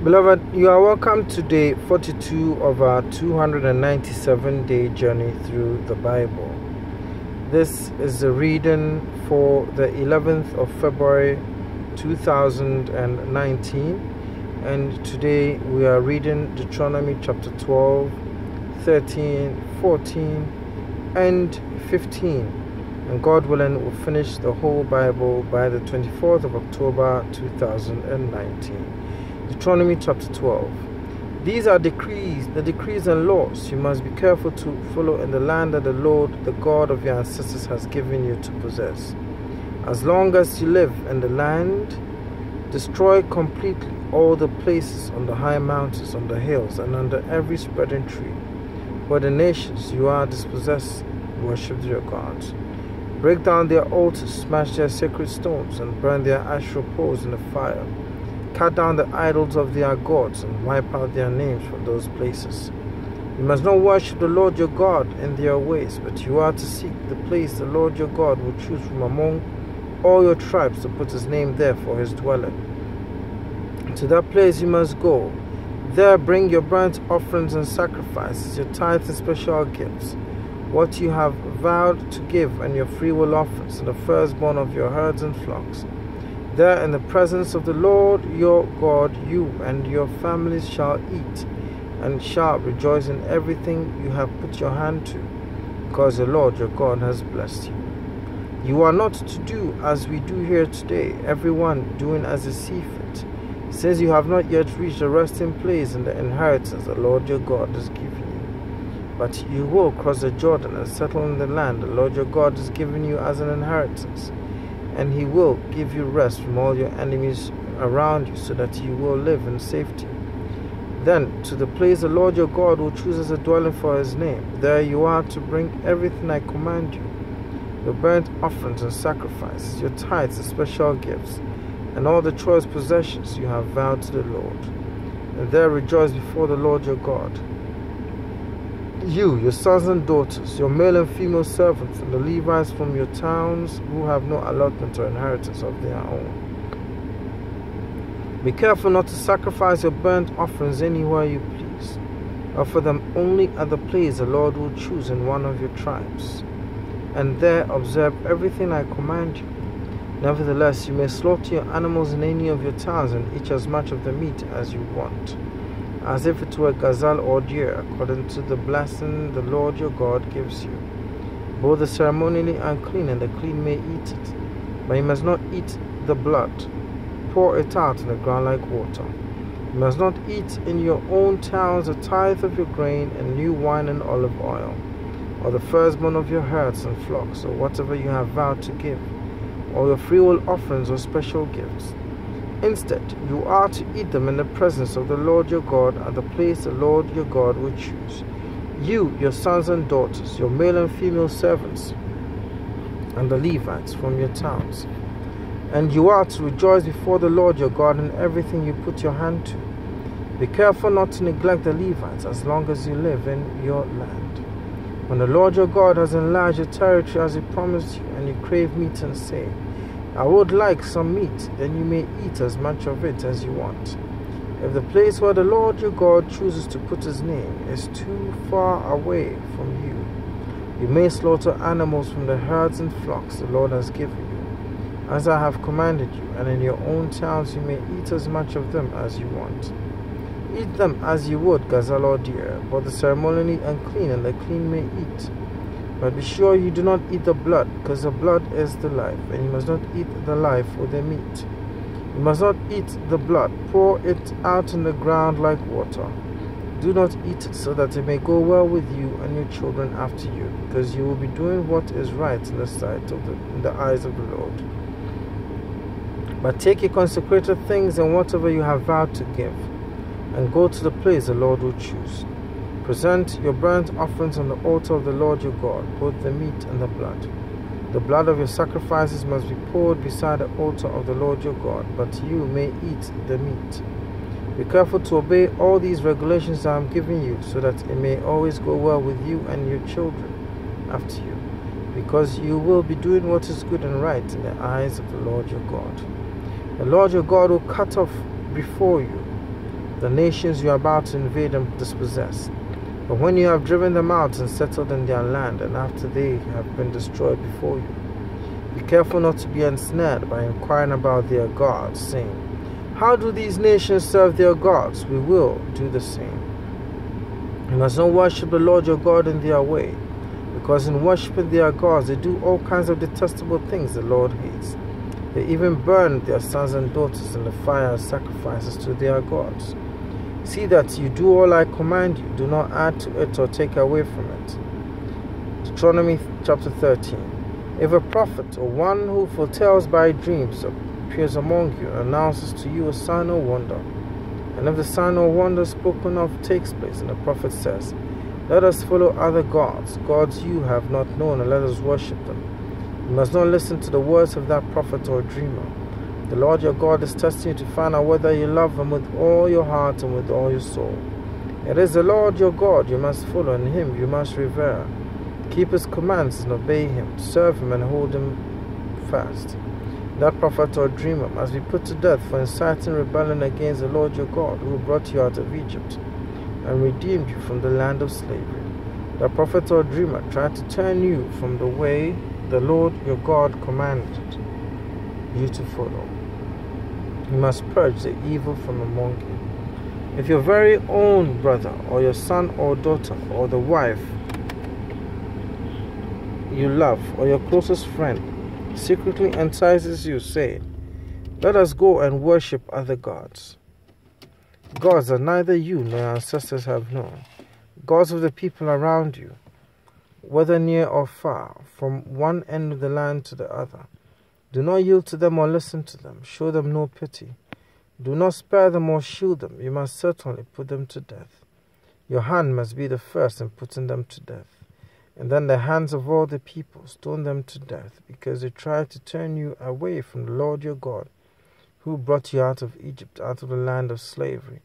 Beloved, you are welcome to day 42 of our 297-day journey through the Bible. This is the reading for the 11th of February 2019, and today we are reading Deuteronomy chapter 12, 13, 14, and 15. And God willing, we'll finish the whole Bible by the 24th of October 2019. Deuteronomy chapter 12. These are the decrees and laws you must be careful to follow in the land that the Lord, the God of your ancestors, has given you to possess. As long as you live in the land, destroy completely all the places on the high mountains, on the hills, and under every spreading tree, where the nations you are dispossessed worship their gods. Break down their altars, smash their sacred stones, and burn their Asherah poles in the fire. Cut down the idols of their gods and wipe out their names from those places. You must not worship the Lord your God in their ways, but you are to seek the place the Lord your God will choose from among all your tribes to put his name there for his dwelling. To that place you must go. There bring your burnt offerings and sacrifices, your tithes and special gifts, what you have vowed to give, and your freewill offerings, and the firstborn of your herds and flocks. There in the presence of the Lord your God, you and your families shall eat, and shall rejoice in everything you have put your hand to, because the Lord your God has blessed you. You are not to do as we do here today, everyone doing as he sees fit, since you have not yet reached the resting place in the inheritance the Lord your God has given you. But you will cross the Jordan and settle in the land the Lord your God has given you as an inheritance. And he will give you rest from all your enemies around you, so that you will live in safety. Then to the place the Lord your God will choose as a dwelling for his name, there you are to bring everything I command you, your burnt offerings and sacrifices, your tithes and special gifts, and all the choice possessions you have vowed to the Lord. And there rejoice before the Lord your God. You, your sons and daughters, your male and female servants, and the Levites from your towns who have no allotment or inheritance of their own. Be careful not to sacrifice your burnt offerings anywhere you please. Offer them only at the place the Lord will choose in one of your tribes, and there observe everything I command you. Nevertheless, you may slaughter your animals in any of your towns and eat as much of the meat as you want, as if it were gazelle or deer, according to the blessing the Lord your God gives you. Both the ceremonially unclean and the clean may eat it, but you must not eat the blood. Pour it out in the ground like water. You must not eat in your own towns a tithe of your grain and new wine and olive oil, or the firstborn of your herds and flocks, or whatever you have vowed to give, or your freewill offerings or special gifts. Instead, you are to eat them in the presence of the Lord your God at the place the Lord your God will choose. You, your sons and daughters, your male and female servants, and the Levites from your towns. And you are to rejoice before the Lord your God in everything you put your hand to. Be careful not to neglect the Levites as long as you live in your land. When the Lord your God has enlarged your territory as he promised you, and you crave meat and say, I would like some meat, then you may eat as much of it as you want. If the place where the Lord your God chooses to put his name is too far away from you, you may slaughter animals from the herds and flocks the Lord has given you, as I have commanded you, and in your own towns you may eat as much of them as you want. Eat them as you would gazelle or deer, but the ceremonially unclean and the clean may eat. But be sure you do not eat the blood, because the blood is the life, and you must not eat the life with the meat. You must not eat the blood. Pour it out in the ground like water. Do not eat it, so that it may go well with you and your children after you, because you will be doing what is right in the sight of in the eyes of the Lord. But take your consecrated things and whatever you have vowed to give, and go to the place the Lord will choose. Present your burnt offerings on the altar of the Lord your God, both the meat and the blood. The blood of your sacrifices must be poured beside the altar of the Lord your God, but you may eat the meat. Be careful to obey all these regulations I am giving you, so that it may always go well with you and your children after you, because you will be doing what is good and right in the eyes of the Lord your God. The Lord your God will cut off before you the nations you are about to invade and dispossess. But when you have driven them out and settled in their land, and after they have been destroyed before you, be careful not to be ensnared by inquiring about their gods, saying, how do these nations serve their gods? We will do the same. You must not worship the Lord your God in their way, because in worshiping their gods they do all kinds of detestable things the Lord hates. They even burn their sons and daughters in the fire as sacrifices to their gods. See that you do all I command you. Do not add to it or take away from it. Deuteronomy chapter 13. If a prophet or one who foretells by dreams appears among you and announces to you a sign or wonder, and if the sign or wonder spoken of takes place, and the prophet says, let us follow other gods, gods you have not known, and let us worship them, you must not listen to the words of that prophet or dreamer. The Lord your God is testing you to find out whether you love him with all your heart and with all your soul. It is the Lord your God you must follow, and him you must revere. Keep his commands and obey him, serve him and hold him fast. That prophet or dreamer must be put to death for inciting rebellion against the Lord your God, who brought you out of Egypt and redeemed you from the land of slavery. That prophet or dreamer tried to turn you from the way the Lord your God commanded you to follow. You must purge the evil from among you. If your very own brother or your son or daughter or the wife you love or your closest friend secretly entices you, saying, let us go and worship other gods, gods that neither you nor your ancestors have known, gods of the people around you, whether near or far, from one end of the land to the other, do not yield to them or listen to them. Show them no pity. Do not spare them or shield them. You must certainly put them to death. Your hand must be the first in putting them to death. And then the hands of all the people stone them to death, because they tried to turn you away from the Lord your God, who brought you out of Egypt, out of the land of slavery.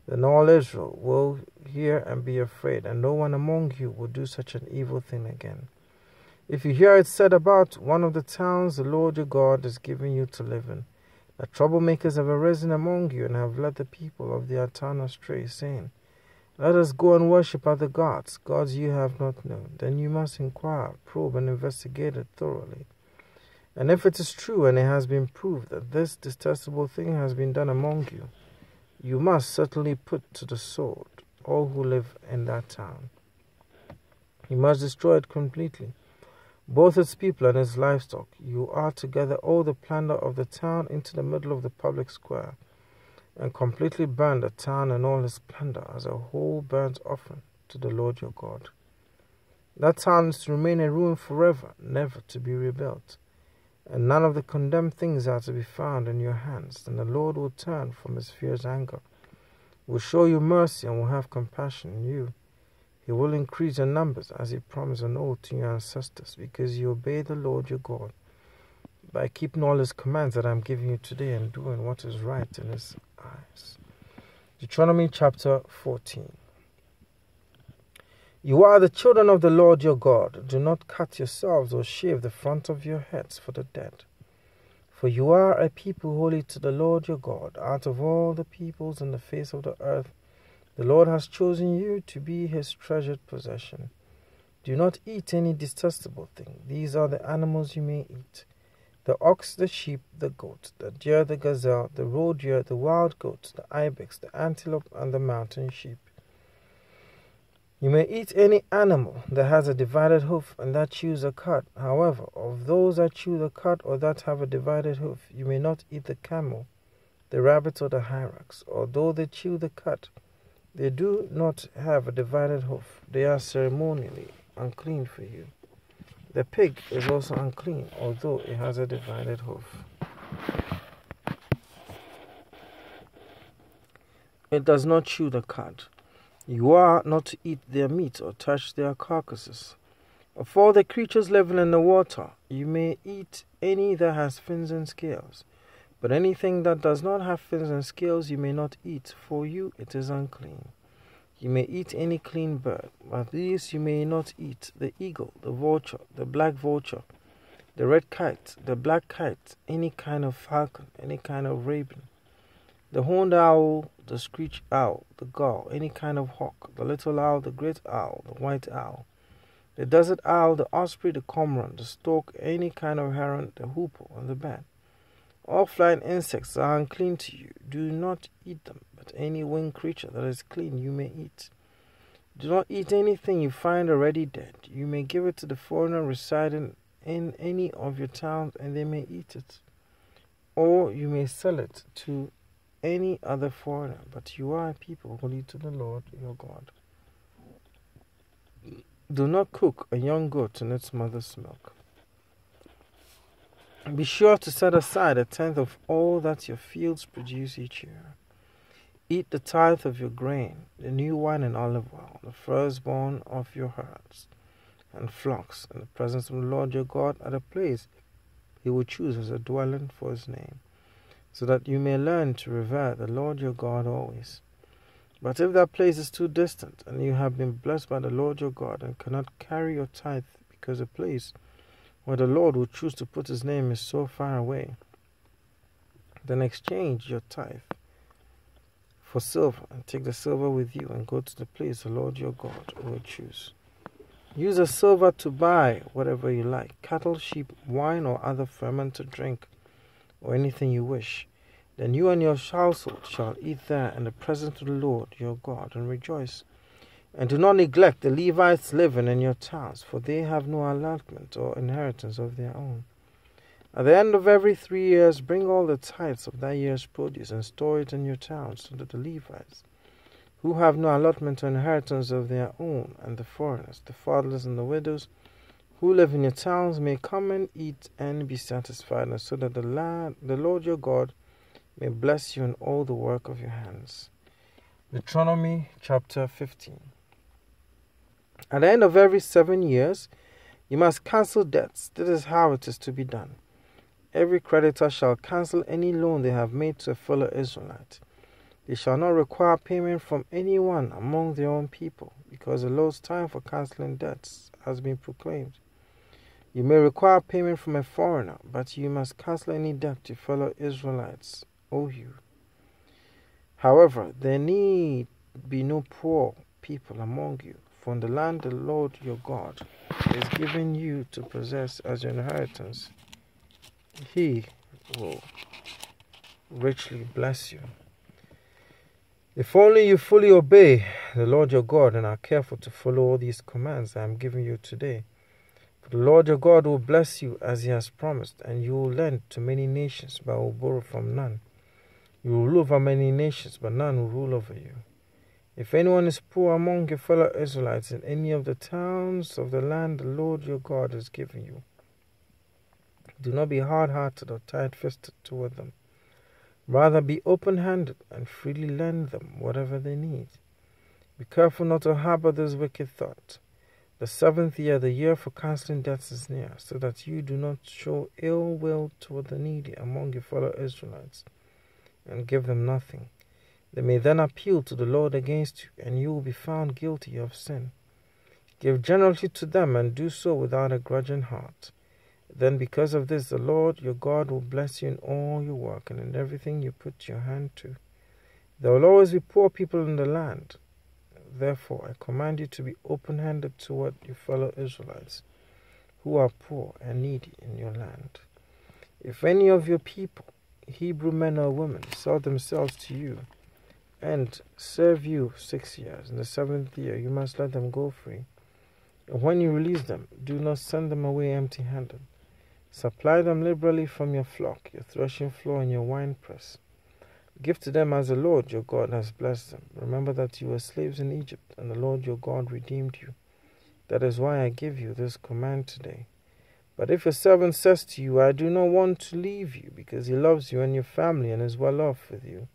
Then all Israel will hear and be afraid, and no one among you will do such an evil thing again. If you hear it said about one of the towns the Lord your God is giving you to live in, that troublemakers have arisen among you and have led the people of their town astray, saying, let us go and worship other gods, gods you have not known, then you must inquire, probe, and investigate it thoroughly. And if it is true and it has been proved that this detestable thing has been done among you, you must certainly put to the sword all who live in that town. You must destroy it completely, both its people and its livestock. You are to gather all the plunder of the town into the middle of the public square, and completely burn the town and all its plunder as a whole burnt offering to the Lord your God. That town is to remain a ruin forever, never to be rebuilt, and none of the condemned things are to be found in your hands. Then the Lord will turn from his fierce anger, will show you mercy, and will have compassion on you. He will increase your numbers as he promised an oath to your ancestors, because you obey the Lord your God by keeping all his commands that I am giving you today and doing what is right in his eyes. Deuteronomy chapter 14. You are the children of the Lord your God. Do not cut yourselves or shave the front of your heads for the dead. For you are a people holy to the Lord your God. Out of all the peoples on the face of the earth, the Lord has chosen you to be his treasured possession. Do not eat any detestable thing. These are the animals you may eat: the ox, the sheep, the goat, the deer, the gazelle, the roe deer, the wild goat, the ibex, the antelope, and the mountain sheep. You may eat any animal that has a divided hoof and that chews the cud. However, of those that chew the cud or that have a divided hoof, you may not eat the camel, the rabbit, or the hyrax. Although they chew the cud, they do not have a divided hoof. They are ceremonially unclean for you. The pig is also unclean, although it has a divided hoof. It does not chew the cud. You are not to eat their meat or touch their carcasses. Of all the creatures living in the water, you may eat any that has fins and scales. But anything that does not have fins and scales you may not eat. For you it is unclean. You may eat any clean bird, but these you may not eat: the eagle, the vulture, the black vulture, the red kite, the black kite, any kind of falcon, any kind of raven, the horned owl, the screech owl, the gull, any kind of hawk, the little owl, the great owl, the white owl, the desert owl, the osprey, the cormorant, the stork, any kind of heron, the hoopoe, and the bat. All flying insects are unclean to you. Do not eat them, but any winged creature that is clean you may eat. Do not eat anything you find already dead. You may give it to the foreigner residing in any of your towns, and they may eat it. Or you may sell it to any other foreigner, but you are a people holy to the Lord your God. Do not cook a young goat in its mother's milk. Be sure to set aside 1/10 of all that your fields produce each year. Eat the tithe of your grain, the new wine and olive oil, the firstborn of your herds and flocks, in the presence of the Lord your God at a place he will choose as a dwelling for his name, so that you may learn to revere the Lord your God always. But if that place is too distant, and you have been blessed by the Lord your God, and cannot carry your tithe because the place where the Lord will choose to put his name is so far away, then exchange your tithe for silver, and take the silver with you, and go to the place the Lord your God will choose. Use the silver to buy whatever you like, cattle, sheep, wine, or other fermented drink, or anything you wish. Then you and your household shall eat there in the presence of the Lord your God, and rejoice. And do not neglect the Levites living in your towns, for they have no allotment or inheritance of their own. At the end of every 3 years, bring all the tithes of that year's produce, and store it in your towns, so that the Levites, who have no allotment or inheritance of their own, and the foreigners, the fatherless, and the widows, who live in your towns, may come and eat and be satisfied, and so that the Lord your God may bless you in all the work of your hands. Deuteronomy chapter 15. At the end of every 7 years, you must cancel debts. This is how it is to be done. Every creditor shall cancel any loan they have made to a fellow Israelite. They shall not require payment from anyone among their own people, because the Lord's time for canceling debts has been proclaimed. You may require payment from a foreigner, but you must cancel any debt your fellow Israelites owe you. However, there need be no poor people among you, for in the land the Lord your God is giving you to possess as your inheritance, he will richly bless you. If only you fully obey the Lord your God and are careful to follow all these commands I am giving you today. For the Lord your God will bless you as he has promised, and you will lend to many nations, but will borrow from none. You will rule over many nations, but none will rule over you. If anyone is poor among your fellow Israelites in any of the towns of the land the Lord your God has given you, do not be hard-hearted or tight-fisted toward them. Rather, be open-handed and freely lend them whatever they need. Be careful not to harbor this wicked thought. The 7th year, the year for canceling debts, is near, so that you do not show ill will toward the needy among your fellow Israelites, and give them nothing. They may then appeal to the Lord against you, and you will be found guilty of sin. Give generously to them, and do so without a grudging heart. Then because of this, the Lord your God will bless you in all your work and in everything you put your hand to. There will always be poor people in the land. Therefore, I command you to be open-handed toward your fellow Israelites, who are poor and needy in your land. If any of your people, Hebrew men or women, sell themselves to you and serve you 6 years, in the 7th year you must let them go free. And when you release them, do not send them away empty-handed. Supply them liberally from your flock, your threshing floor, and your winepress. Give to them as the Lord your God has blessed them. Remember that you were slaves in Egypt, and the Lord your God redeemed you. That is why I give you this command today. But if your servant says to you, I do not want to leave you, because he loves you and your family and is well off with you,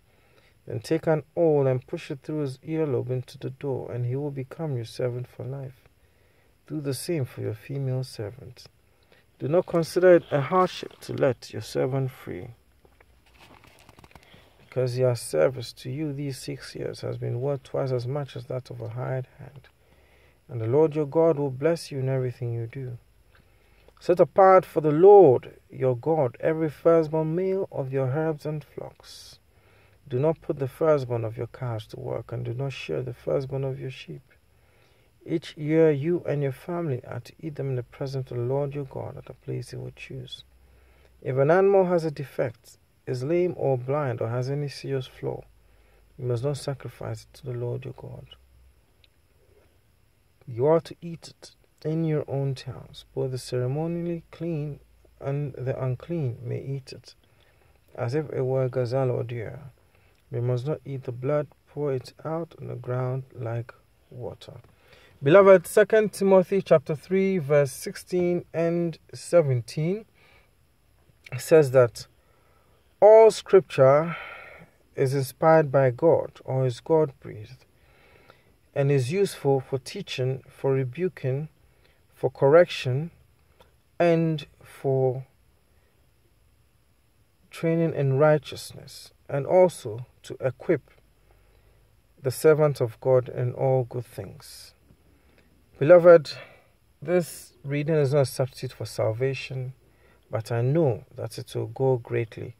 then take an awl and push it through his earlobe into the door, and he will become your servant for life. Do the same for your female servants. Do not consider it a hardship to let your servant free, because your service to you these 6 years has been worth twice as much as that of a hired hand. And the Lord your God will bless you in everything you do. Set apart for the Lord your God every firstborn male of your herds and flocks, Do not put the firstborn of your calves to work, and do not shear the firstborn of your sheep. Each year you and your family are to eat them in the presence of the Lord your God at a place he will choose. If an animal has a defect, is lame or blind, or has any serious flaw, you must not sacrifice it to the Lord your God. You are to eat it in your own towns. Both the ceremonially clean and the unclean may eat it, as if it were gazelle or deer. You must not eat the blood, pour it out on the ground like water. Beloved, 2 Timothy chapter 3, verse 16 and 17 says that all scripture is inspired by God, or is God-breathed, and is useful for teaching, for rebuking, for correction, and for training in righteousness, and also to equip the servant of God in all good things. Beloved, this reading is not a substitute for salvation, but I know that it will go greatly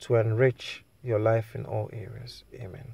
to enrich your life in all areas. Amen.